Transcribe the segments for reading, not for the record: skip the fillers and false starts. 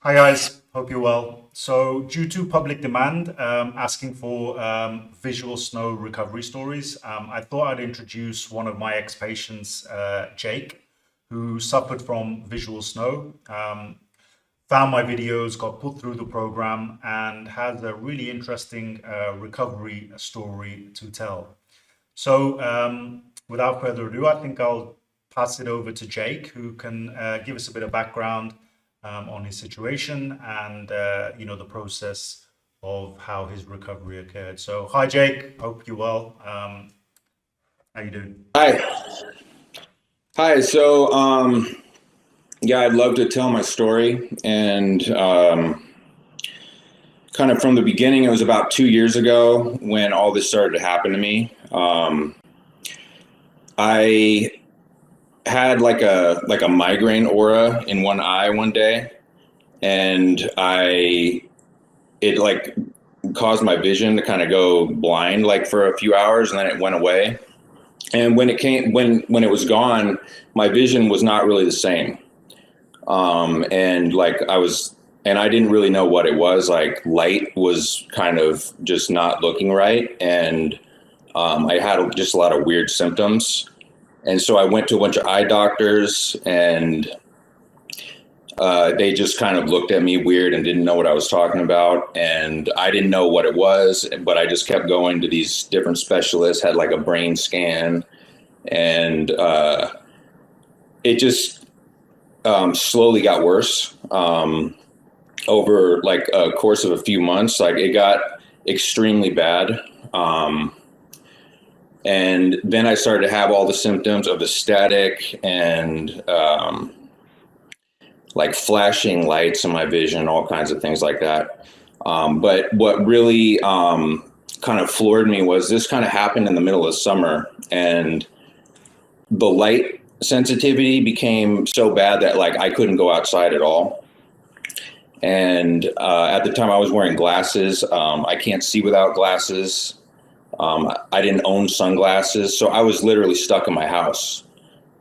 Hi guys, hope you're well. So, due to public demand asking for visual snow recovery stories, I thought I'd introduce one of my ex-patients, Jake, who suffered from visual snow, found my videos, got put through the program, and has a really interesting recovery story to tell. So, without further ado, I think I'll pass it over to Jake, who can give us a bit of background on his situation and the process of how his recovery occurred. So, hi Jake, hope you're well. How you doing? Hi. Hi. Yeah, I'd love to tell my story. And kind of from the beginning, it was about 2 years ago when all this started to happen to me. I had like a migraine aura in one eye one day, and it like caused my vision to kind of go blind like for a few hours, and then it went away. And when it was gone, my vision was not really the same. And like I didn't really know what it was. Like light was kind of just not looking right, and I had just a lot of weird symptoms. And so I went to a bunch of eye doctors, and they just kind of looked at me weird and didn't know what I was talking about. And I didn't know what it was, but I just kept going to these different specialists, had like a brain scan, and it just slowly got worse over like a course of a few months. Like it got extremely bad. And then I started to have all the symptoms of the static and like flashing lights in my vision, all kinds of things like that. But what really kind of floored me was this kind of happened in the middle of summer, and the light sensitivity became so bad that like I couldn't go outside at all. And at the time I was wearing glasses. I can't see without glasses. I didn't own sunglasses, so I was literally stuck in my house.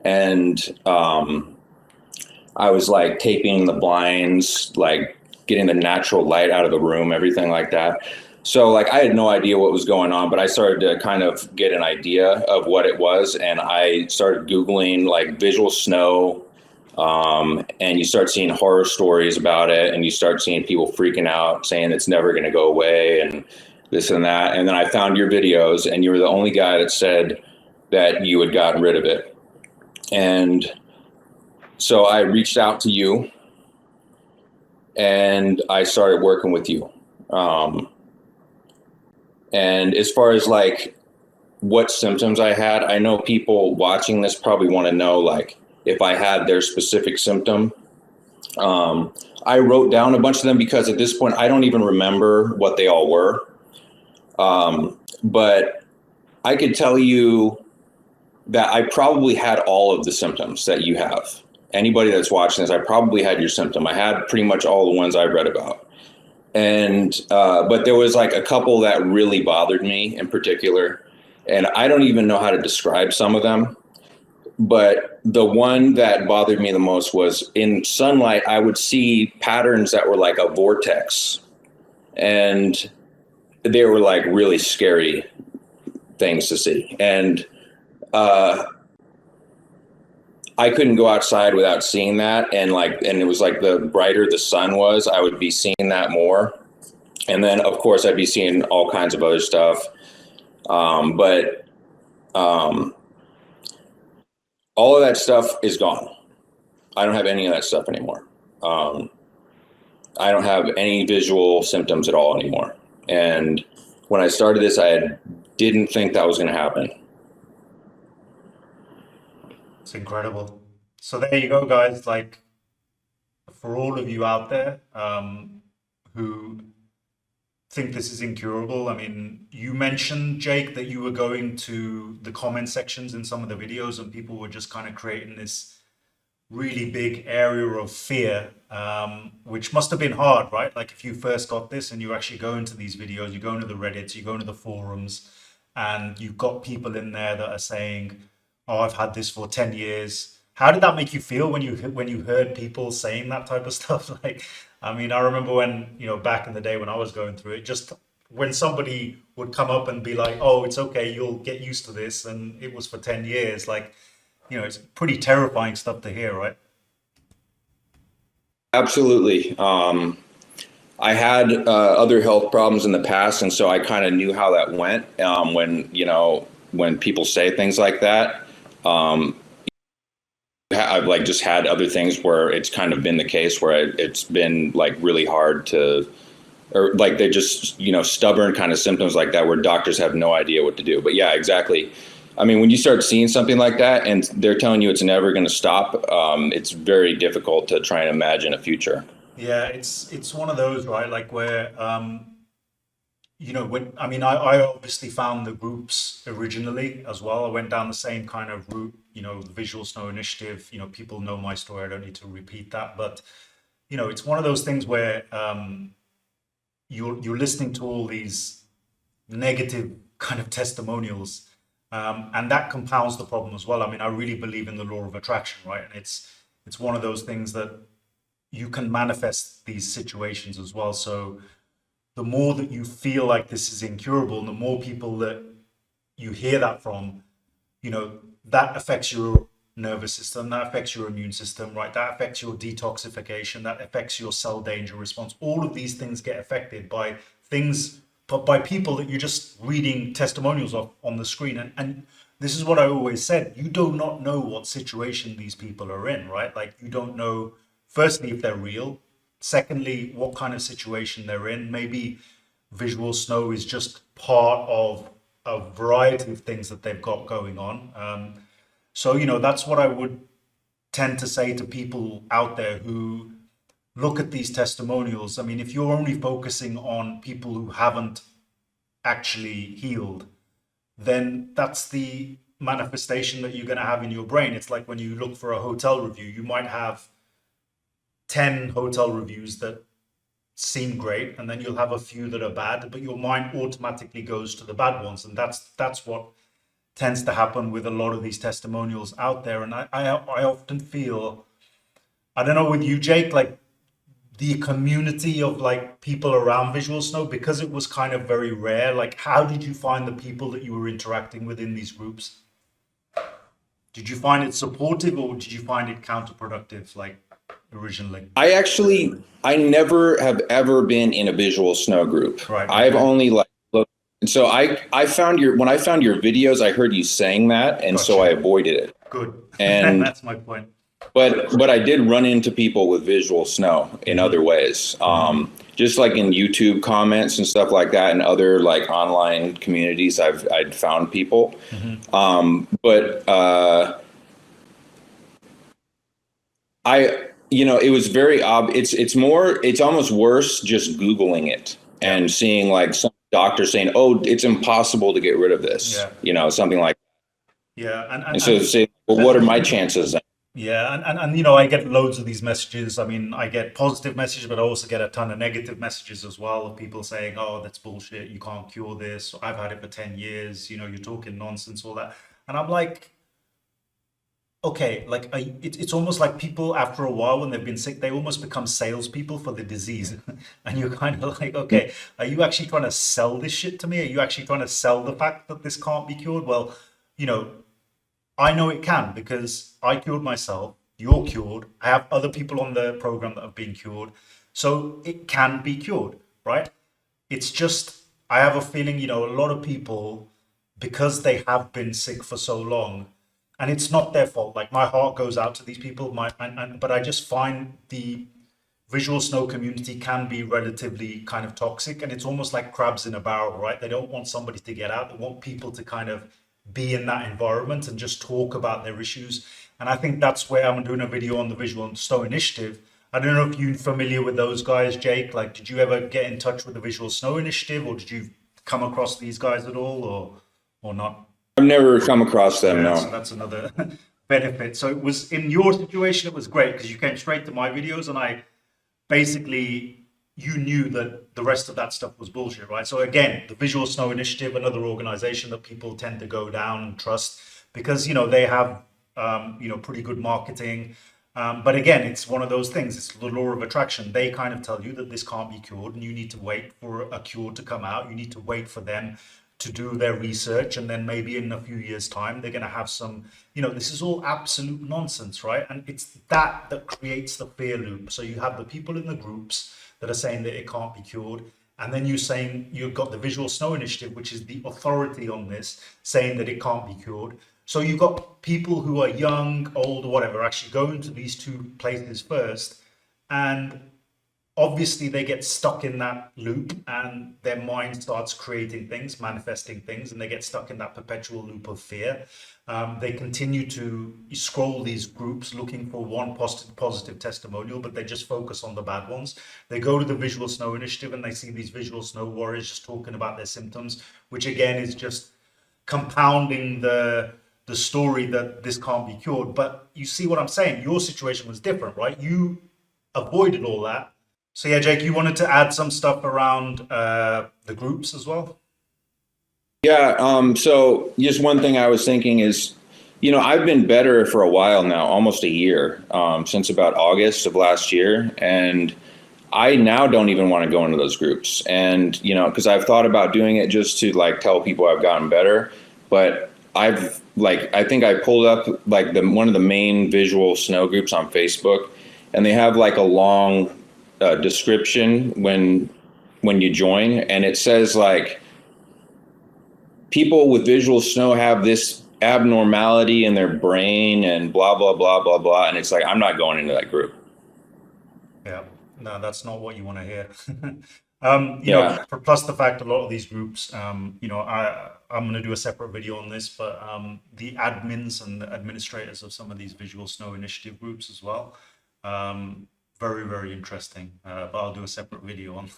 And I was like taping the blinds, like getting the natural light out of the room, everything like that. So like I had no idea what was going on, but I started to kind of get an idea of what it was, and I started Googling like visual snow, and you start seeing horror stories about it, and you start seeing people freaking out, saying it's never going to go away, and this and that. And then I found your videos, and you were the only guy that said that you had gotten rid of it. And so I reached out to you, and I started working with you. And as far as like what symptoms I had, I know people watching this probably want to know like if I had their specific symptom. I wrote down a bunch of them because at this point I don't even remember what they all were. But I could tell you that I probably had all of the symptoms that you have. Anybody that's watching this, I probably had your symptom. I had pretty much all the ones I read about. And but there was like a couple that really bothered me in particular. And I don't even know how to describe some of them. But the one that bothered me the most was in sunlight, I would see patterns that were like a vortex. And they were like really scary things to see. And I couldn't go outside without seeing that. And it was like the brighter the sun was, I would be seeing that more. And then of course I'd be seeing all kinds of other stuff. But all of that stuff is gone. I don't have any of that stuff anymore. I don't have any visual symptoms at all anymore. And when I started this, didn't think that was going to happen. It's incredible. So there you go, guys. Like for all of you out there who think this is incurable. I mean, you mentioned, Jake, that you were going to the comment sections in some of the videos and people were just kind of creating this really big area of fear, which must have been hard, right? Like if you first got this and you actually go into these videos, you go into the Reddits, you go into the forums, and you've got people in there that are saying, "Oh, I've had this for 10 years." How did that make you feel when you heard people saying that type of stuff? Like, I mean, I remember when, back in the day when I was going through it, just when somebody would come up and be like, oh, it's okay, you'll get used to this. And it was for 10 years. Like, it's pretty terrifying stuff to hear, right? Absolutely. I had other health problems in the past, and so I kind of knew how that went. When people say things like that, I've like just had other things where it's kind of been the case where it's been like really hard to, or like they just, stubborn kind of symptoms like that where doctors have no idea what to do. But yeah, exactly. I mean, when you start seeing something like that and they're telling you it's never going to stop, it's very difficult to try and imagine a future. Yeah, it's one of those, right? Like where when I mean I obviously found the groups originally as well. I went down the same kind of route, the Visual Snow Initiative. People know my story. I don't need to repeat that. But it's one of those things where you're listening to all these negative kind of testimonials, and that compounds the problem as well. I mean, I really believe in the law of attraction, right? And it's one of those things that you can manifest these situations as well. So the more that you feel like this is incurable, and the more people that you hear that from, that affects your nervous system, that affects your immune system, right? That affects your detoxification, that affects your cell danger response. All of these things get affected by things, but by people that you're just reading testimonials of on the screen. And this is what I always said, you do not know what situation these people are in, right? Like you don't know, firstly, if they're real. Secondly, what kind of situation they're in. Maybe visual snow is just part of a variety of things that they've got going on. So, that's what I would tend to say to people out there who look at these testimonials. I mean, if you're only focusing on people who haven't actually healed, then that's the manifestation that you're going to have in your brain. It's like when you look for a hotel review, you might have 10 hotel reviews that seem great, and then you'll have a few that are bad, but your mind automatically goes to the bad ones. And that's what tends to happen with a lot of these testimonials out there. And I often feel, I don't know with you, Jake, like the community of like people around visual snow, because it was kind of very rare. Like, how did you find the people that you were interacting with in these groups? Did you find it supportive, or did you find it counterproductive, like originally? I never have ever been in a visual snow group. Right. I've Okay. only like looked. And so I found when I found your videos, I heard you saying that. And so I Gotcha. avoided it. Good. And, That's my point. but I did run into people with visual snow in other ways. Just like in YouTube comments and stuff like that, and other like online communities, I'd found people. But it was very obvious. It's almost worse just Googling it and seeing like some doctor saying, "Oh, it's impossible to get rid of this," something like that. Yeah, And so say, well, what are my chances then? yeah, and I get loads of these messages. I mean, I get positive messages, but I also get a ton of negative messages as well of people saying, "Oh, that's bullshit. You can't cure this. I've had it for 10 years. You're talking nonsense, all that." And I'm like, okay, like it's almost like people after a while when they've been sick, they almost become salespeople for the disease, and you're kind of like, okay, are you actually trying to sell this shit to me? Are you actually trying to sell the fact that this can't be cured? Well, you know, I know it can because I cured myself. You're cured. I have other people on the program that have been cured, so it can be cured, right? It's just I have a feeling, a lot of people, because they have been sick for so long, and it's not their fault. Like my heart goes out to these people. But I just find the visual snow community can be relatively kind of toxic, and it's almost like crabs in a barrel, right? They don't want somebody to get out. They want people to kind of be in that environment and just talk about their issues. And I think that's where I'm doing a video on the Visual Snow Initiative. I don't know if you're familiar with those guys, Jake. Like, did you ever get in touch with the Visual Snow Initiative, or did you come across these guys at all, or not? I've never come across them, Yeah, so no. that's another benefit. So it was in your situation, it was great because you came straight to my videos, and I basically you knew that the rest of that stuff was bullshit, right? So again, the Visual Snow Initiative, another organization that people tend to go down and trust because they have pretty good marketing. But again, it's one of those things. It's the law of attraction. They kind of tell you that this can't be cured, and you need to wait for a cure to come out. You need to wait for them to do their research, and then maybe in a few years' time, they're going to have some. This is all absolute nonsense, right? And it's that creates the fear loop. So you have the people in the groups that are saying that it can't be cured, and then you're saying you've got the Visual Snow Initiative, which is the authority on this, saying that it can't be cured. So you've got people who are young, old, or whatever, actually going to these two places first, and obviously they get stuck in that loop, and their mind starts creating things, manifesting things, and they get stuck in that perpetual loop of fear. They continue to scroll these groups looking for one positive testimonial, but they just focus on the bad ones. They go to the Visual Snow Initiative and they see these visual snow warriors just talking about their symptoms, which again is just compounding the story that this can't be cured. But you see what I'm saying? Your situation was different, right? You avoided all that. So yeah, Jake, you wanted to add some stuff around the groups as well? Yeah. So just one thing I was thinking is, I've been better for a while now, almost a year, since about August of last year. And I now don't even want to go into those groups. And, because I've thought about doing it just to tell people I've gotten better. But I think I pulled up one of the main visual snow groups on Facebook, and they have a long description when you join, and it says people with visual snow have this abnormality in their brain and blah blah blah blah blah, and it's I'm not going into that group. Yeah, no, that's not what you want to hear. Yeah. Plus the fact a lot of these groups, I'm going to do a separate video on this, but the admins and the administrators of some of these Visual Snow Initiative groups as well, very, very interesting. But I'll do a separate video on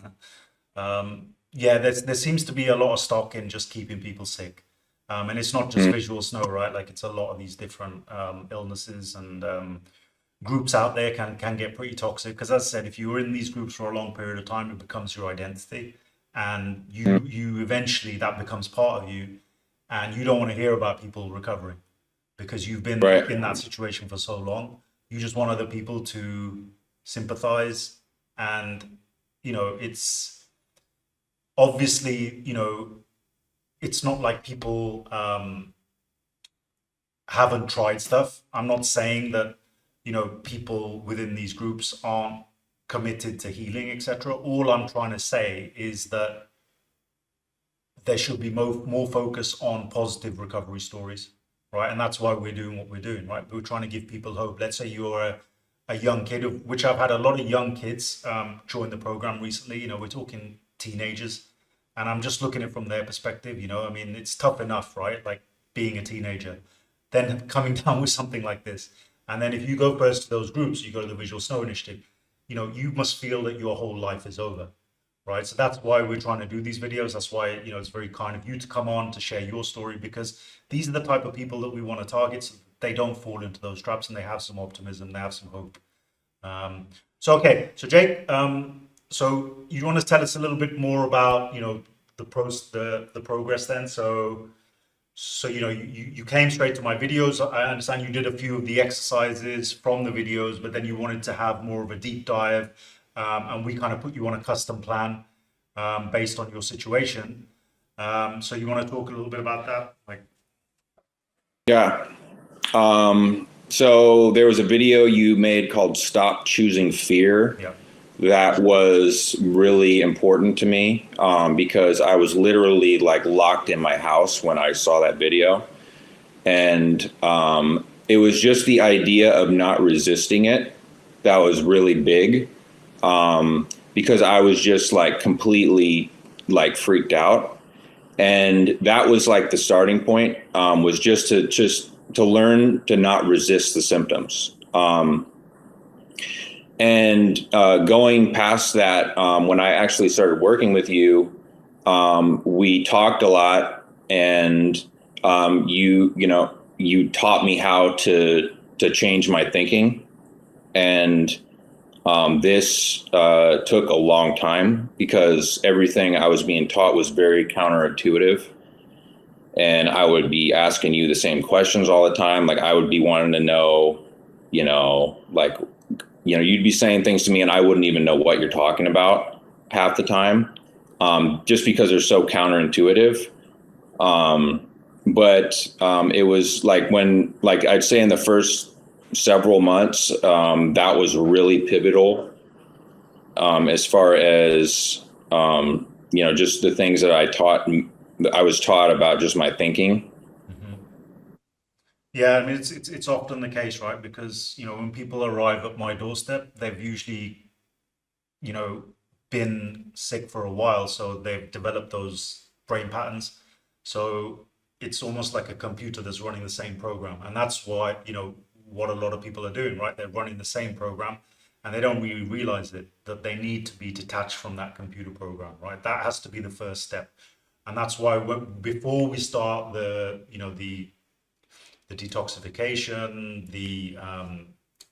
that. Yeah, there seems to be a lot of stock in just keeping people sick. And it's not just visual snow, right? It's a lot of these different illnesses and groups out there can get pretty toxic. Because as I said, if you're in these groups for a long period of time, it becomes your identity. And you eventually, that becomes part of you. And you don't want to hear about people recovering because you've been in that situation for so long. You just want other people to sympathize. And, it's obviously, it's not like people haven't tried stuff. I'm not saying that, people within these groups aren't committed to healing, etc. All I'm trying to say is that there should be more focus on positive recovery stories, right? And that's why we're doing what we're doing, right? We're trying to give people hope. Let's say you're a young kid, of which I've had a lot of young kids join the program recently. We're talking teenagers. And I'm just looking at it from their perspective, it's tough enough, right? Being a teenager, then coming down with something like this. And then if you go first to those groups, you go to the Visual Snow Initiative, you must feel that your whole life is over, right? So that's why we're trying to do these videos. That's why, it's very kind of you to come on to share your story, because these are the type of people that we want to target so they don't fall into those traps and they have some optimism, they have some hope. So Jake, so you want to tell us a little bit more about, the progress then? So you came straight to my videos. I understand you did a few of the exercises from the videos, but then you wanted to have more of a deep dive, and we kind of put you on a custom plan based on your situation. So you want to talk a little bit about that? Yeah. So there was a video you made called Stop Choosing Fear. Yeah. That was really important to me because I was literally locked in my house when I saw that video. And it was just the idea of not resisting it that was really big because I was just completely freaked out. And that was the starting point was just to learn to not resist the symptoms. And going past that, when I actually started working with you, we talked a lot, and you taught me how to change my thinking, and this took a long time because everything I was being taught was very counterintuitive, and I would be asking you the same questions all the time. I would be wanting to know, like, you'd be saying things to me and I wouldn't even know what you're talking about half the time, just because they're so counterintuitive. But it was like when, like I'd say in the first several months, that was really pivotal, as far as, just the things that I was taught about just my thinking. Mhm. Yeah, I mean it's often the case, right? Because when people arrive at my doorstep, they've usually you know been sick for a while, so they've developed those brain patterns. So it's almost like a computer that's running the same program, and that's why what a lot of people are doing, right? They're running the same program, and they don't really realize it that they need to be detached from that computer program, right? That has to be the first step, and that's why before we start the detoxification, the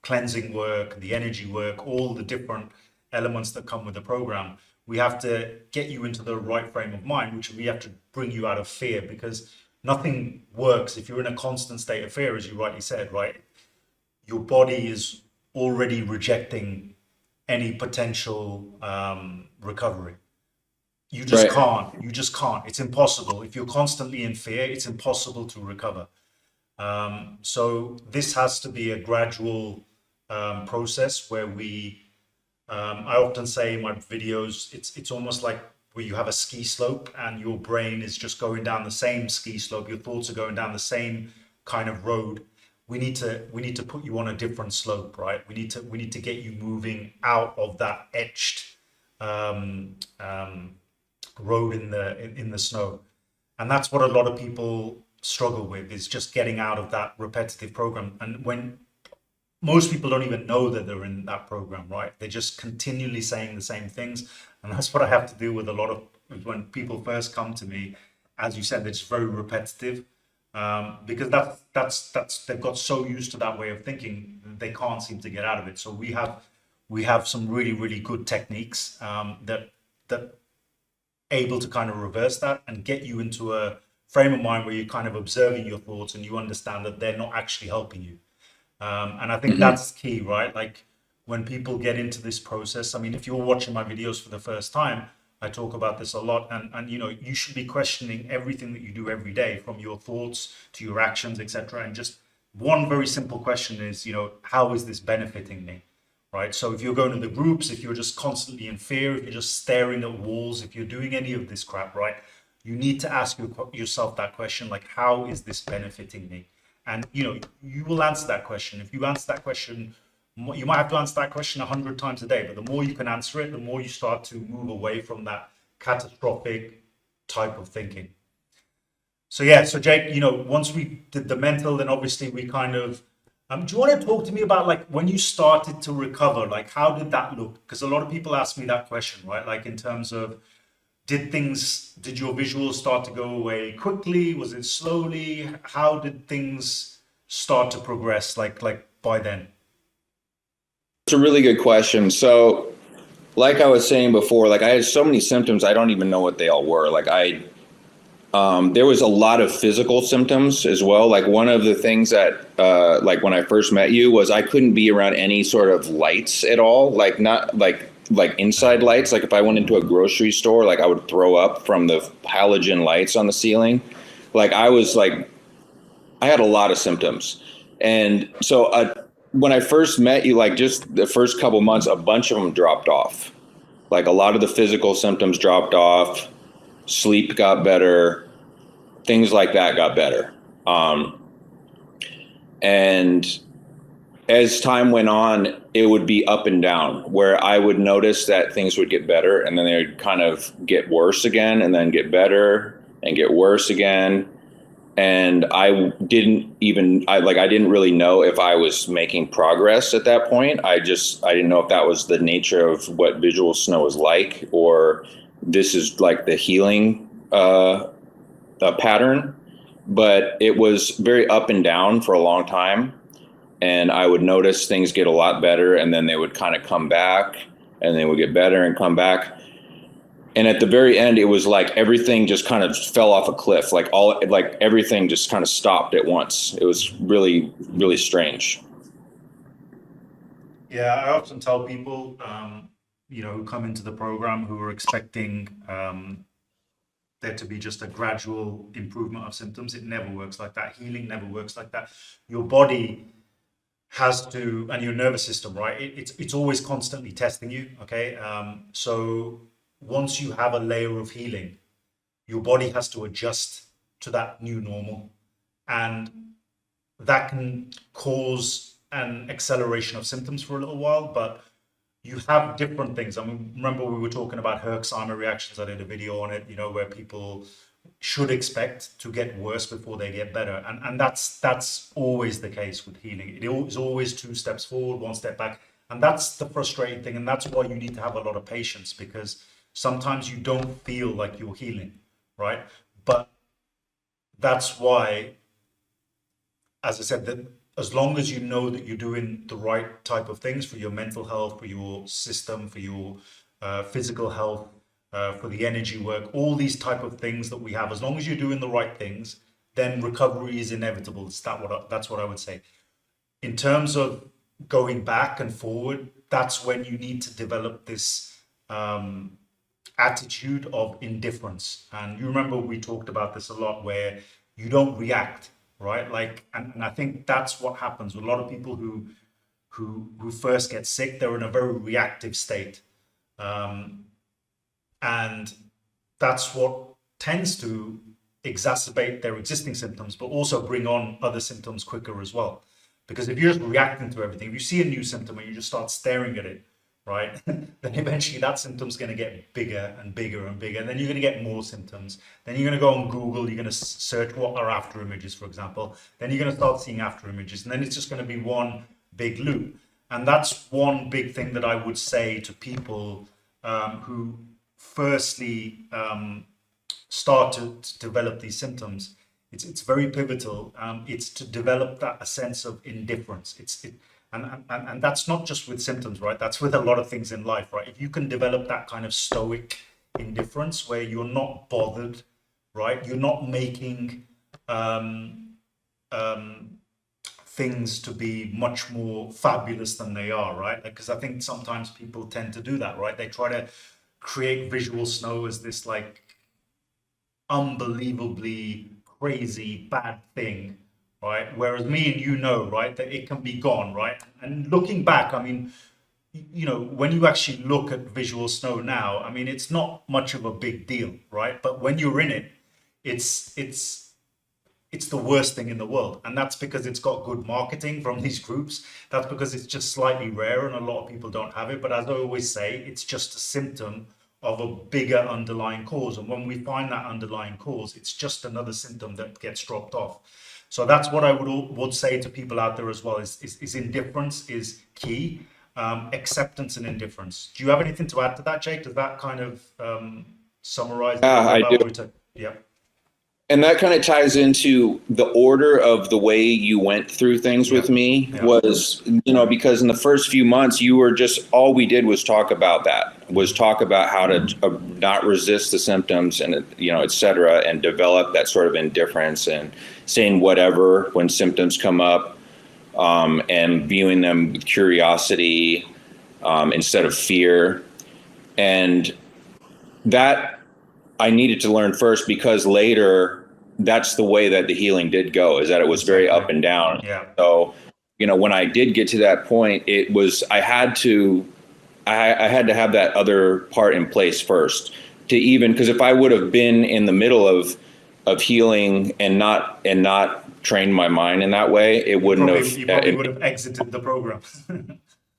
cleansing work, the energy work, all the different elements that come with the program. We have to get you into the right frame of mind, which we have to bring you out of fear, because nothing works if you're in a constant state of fear, as you rightly said, right? Your body is already rejecting any potential recovery. You just Right. can't. You just can't. It's impossible. If you're constantly in fear, it's impossible to recover. So this has to be a gradual process where I often say in my videos, it's almost like where you have a ski slope and your brain is just going down the same ski slope. Your thoughts are going down the same kind of road. We need to put you on a different slope, right? We need to get you moving out of that etched um, um, road in the snow. And that's what a lot of people struggle with, is just getting out of that repetitive program. And when most people don't even know that they're in that program, right? They're just continually saying the same things. And that's what I have to do with a lot of when people first come to me. As you said, it's very repetitive, because that's they've got so used to that way of thinking, they can't seem to get out of it. So we have some really, really good techniques that able to kind of reverse that and get you into a frame of mind where you're kind of observing your thoughts and you understand that they're not actually helping you. And I think Hmm. that's key, right? Like when people get into this process, I mean, if you're watching my videos for the first time, I talk about this a lot, and you should be questioning everything that you do every day, from your thoughts to your actions, etc. And just one very simple question is, how is this benefiting me? Right? So if you're going to the groups, if you're just constantly in fear, if you're just staring at walls, if you're doing any of this crap, right? You need to ask yourself that question, like, how is this benefiting me? And you will answer that question. If you answer that question, you might have to answer that question 100 times a day, but the more you can answer it, the more you start to move away from that catastrophic type of thinking. So yeah, so Jake, once we did the mental, then obviously we kind of do you want to talk to me about, like, when you started to recover, like how did that look? Because a lot of people ask me that question, right? Like in terms of, did your visuals start to go away quickly? Was it slowly? How did things start to progress, like by then? It's a really good question. So, like I was saying before, like I had so many symptoms, I don't even know what they all were. There was a lot of physical symptoms as well. Like one of the things that, like when I first met you, was I couldn't be around any sort of lights at all. Like not like inside lights. Like if I went into a grocery store, like I would throw up from the halogen lights on the ceiling. Like I had a lot of symptoms, and so when I first met you, like just the first couple months, a bunch of them dropped off. Like a lot of the physical symptoms dropped off. Sleep got better, things like that got better. And as time went on, it would be up and down, where I would notice that things would get better and then they would kind of get worse again and then get better and get worse again. And I didn't really know if I was making progress at that point. I didn't know if that was the nature of what visual snow is like, or this is like the healing pattern. But it was very up and down for a long time. And I would notice things get a lot better and then they would kind of come back and they would get better and come back. And at the very end, it was like everything just kind of fell off a cliff. Like everything just kind of stopped at once. It was really, really strange. Yeah, I often tell people, who come into the program who are expecting there to be just a gradual improvement of symptoms. It never works like that. Healing never works like that. Your body has to, and your nervous system, right? It's always constantly testing you. Okay, so once you have a layer of healing, your body has to adjust to that new normal, and that can cause an acceleration of symptoms for a little while, but you have different things. I mean, remember we were talking about Herxheimer reactions. I did a video on it, where people should expect to get worse before they get better. And that's always the case with healing. It is always two steps forward, one step back. And that's the frustrating thing. And that's why you need to have a lot of patience, because sometimes you don't feel like you're healing, right? But that's why, as I said, that as long as you know that you're doing the right type of things for your mental health, for your system, for your physical health, for the energy work, all these type of things that we have, as long as you're doing the right things, then recovery is inevitable. That's what I would say. In terms of going back and forward, that's when you need to develop this attitude of indifference. And you remember we talked about this a lot, where you don't react, right? Like, and I think that's what happens with a lot of people who first get sick. They're in a very reactive state, and that's what tends to exacerbate their existing symptoms, but also bring on other symptoms quicker as well. Because if you're just reacting to everything, if you see a new symptom and you just start staring at it, right, then eventually that symptom's going to get bigger and bigger and bigger, and then you're going to get more symptoms. Then you're going to go on Google, you're going to search what are after images, for example. Then you're going to start seeing after images, and then it's just going to be one big loop. And that's one big thing that I would say to people who firstly start to develop these symptoms. It's very pivotal. It's to develop that a sense of indifference. And that's not just with symptoms, right? That's with a lot of things in life, right? If you can develop that kind of stoic indifference where you're not bothered, right? You're not making things to be much more fabulous than they are, right? Because I think sometimes people tend to do that, right? They try to create visual snow as this like unbelievably crazy bad thing, right? Whereas me and right, that it can be gone, right? And looking back, I mean, when you actually look at visual snow now, I mean, it's not much of a big deal, right? But when you're in it, it's the worst thing in the world. And that's because it's got good marketing from these groups. That's because it's just slightly rare and a lot of people don't have it. But as I always say, it's just a symptom of a bigger underlying cause. And when we find that underlying cause, it's just another symptom that gets dropped off. So that's what I would say to people out there as well, is indifference is key. Acceptance and indifference. Do you have anything to add to that, Jake? Does that kind of summarize a little bit I about do. what we took? Yeah. And that kind of ties into the order of the way you went through things Yeah. with me Yeah. was, because in the first few months, you were just, all we did was talk about that, was talk about how to not resist the symptoms and, et cetera, and develop that sort of indifference and saying whatever when symptoms come up, and viewing them with curiosity, instead of fear. And that I needed to learn first, because later that's the way that the healing did go, is that it was very up and down. Yeah. So, when I did get to that point, it was, I had to have that other part in place first to even, because if I would have been in the middle of healing and not trained my mind in that way, it wouldn't have. You probably would have exited the program.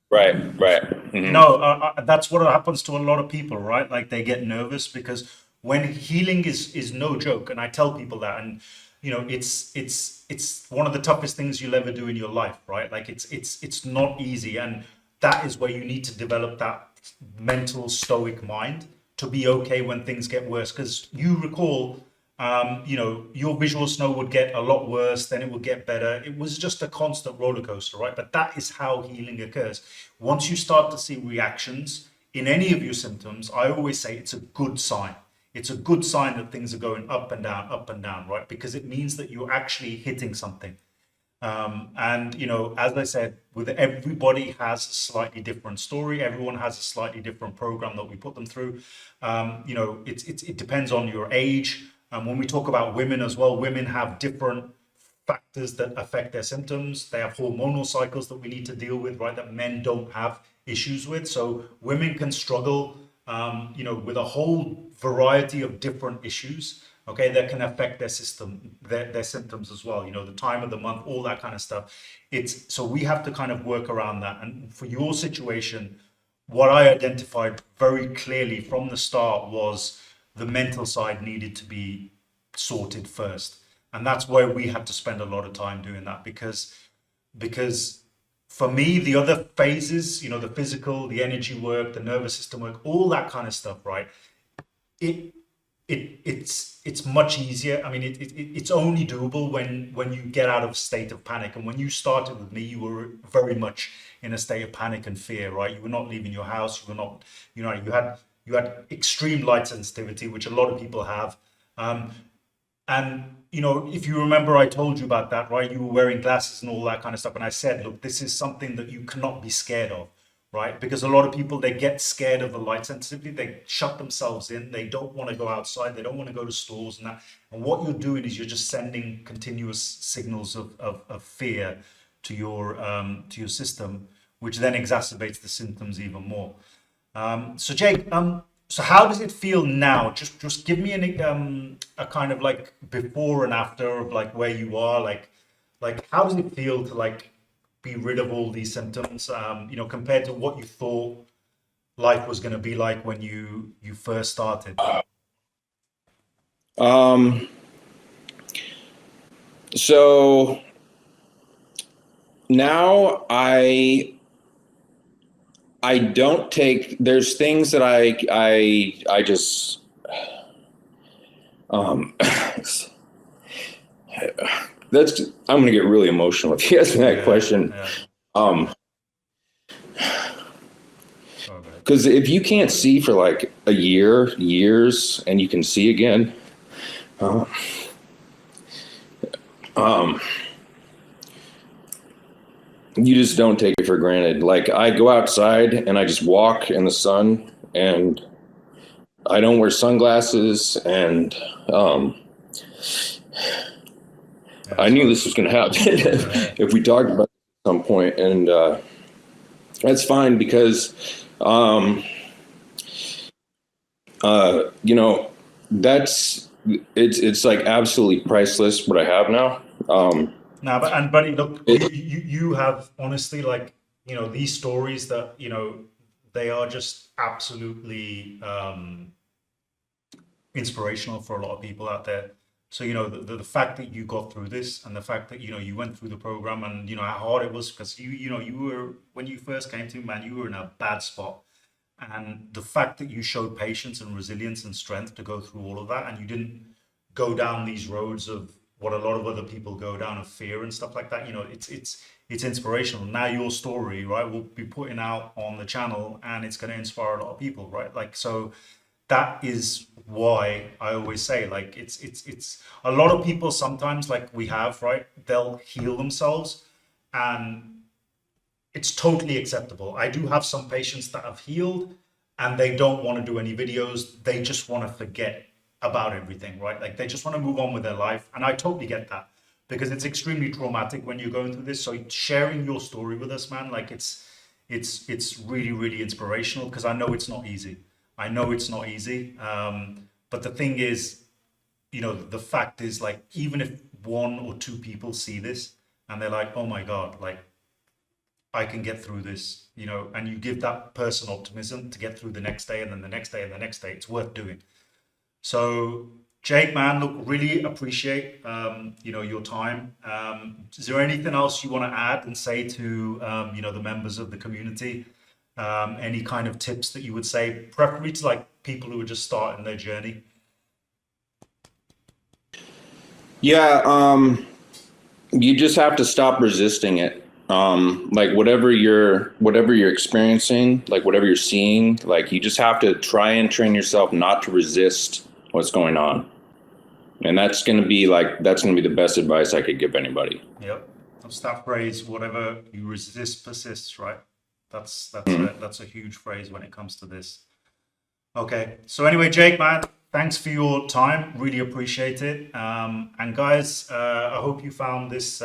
Right. Mm-hmm. No, that's what happens to a lot of people, right? Like they get nervous because when healing is no joke, and I tell people that, and it's one of the toughest things you'll ever do in your life, right? Like it's not easy, and that is where you need to develop that mental stoic mind to be okay when things get worse. Because you recall, your visual snow would get a lot worse, then it would get better. It was just a constant roller coaster, right? But that is how healing occurs. Once you start to see reactions in any of your symptoms, I always say it's a good sign. It's a good sign that things are going up and down, right? Because it means that you're actually hitting something. And as I said, with everybody has a slightly different story. Everyone has a slightly different program that we put them through. It depends on your age. When we talk about women as well, women have different factors that affect their symptoms. They have hormonal cycles that we need to deal with, right? That men don't have issues with. So women can struggle, with a whole variety of different issues. Okay, that can affect their system, their symptoms as well. The time of the month, all that kind of stuff. It's so we have to kind of work around that. And for your situation, what I identified very clearly from the start was the mental side needed to be sorted first. And that's where we had to spend a lot of time doing that because for me, the other phases, the physical, the energy work, the nervous system work, all that kind of stuff, right? It it's much easier. I mean, it's only doable when you get out of a state of panic. And when you started with me, you were very much in a state of panic and fear, right? You were not leaving your house. You were not, you had extreme light sensitivity, which a lot of people have. And if you remember, I told you about that, right? You were wearing glasses and all that kind of stuff. And I said, look, this is something that you cannot be scared of, right? Because a lot of people, they get scared of the light sensitivity. They shut themselves in. They don't want to go outside. They don't want to go to stores and that. And what you're doing is you're just sending continuous signals of fear to your system, which then exacerbates the symptoms even more. So Jake, so how does it feel now? Just give me a kind of like before and after of like where you are, like how does it feel to like be rid of all these symptoms, compared to what you thought life was going to be like when you first started? So now I don't take, there's things that I just that's, I'm gonna get really emotional if you ask me that question. Yeah. Because if you can't see for like a year, years, and you can see again, you just don't take it for granted. Like I go outside and I just walk in the sun and I don't wear sunglasses and I knew this was going to happen if we talked about it at some point. And that's fine because, it's like absolutely priceless what I have now. Now, but buddy, look, you have honestly, like, these stories that, they are just absolutely inspirational for a lot of people out there. So, the fact that you got through this and the fact that, you went through the program and, how hard it was because you were, when you first came to, man, you were in a bad spot. And the fact that you showed patience and resilience and strength to go through all of that and you didn't go down these roads of what a lot of other people go down of fear and stuff like that, it's inspirational. Now your story, right, we'll be putting out on the channel and it's going to inspire a lot of people, right? Like, so that is why I always say, like, it's a lot of people sometimes, like we have, right, they'll heal themselves and it's totally acceptable. I do have some patients that have healed and they don't want to do any videos. They just want to forget about everything, right? Like they just want to move on with their life. And I totally get that because it's extremely traumatic when you're going through this. So sharing your story with us, man, like it's really, really inspirational because I know it's not easy. But the thing is, the fact is, like, even if one or two people see this and they're like, oh my God, like, I can get through this, and you give that person optimism to get through the next day and then the next day and the next day, it's worth doing. So Jake, man, look, really appreciate, your time. Is there anything else you want to add and say to, the members of the community? Any kind of tips that you would say, preferably to like people who are just starting their journey? Yeah, you just have to stop resisting it. Like whatever you're experiencing, like whatever you're seeing, like you just have to try and train yourself not to resist what's going on. And that's going to be the best advice I could give anybody. Yep. What's that phrase? Whatever you resist persists, right? That's a huge phrase when it comes to this. Okay. So anyway, Jake, man, thanks for your time. Really appreciate it. And guys, I hope you found this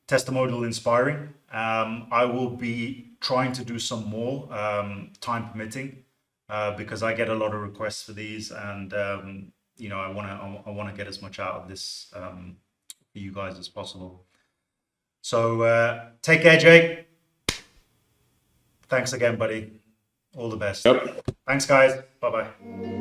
testimonial inspiring. I will be trying to do some more, time permitting, because I get a lot of requests for these, and I want to get as much out of this for you guys as possible. So take care, Jake. Thanks again, buddy. All the best. Yep. Thanks, guys. Bye bye.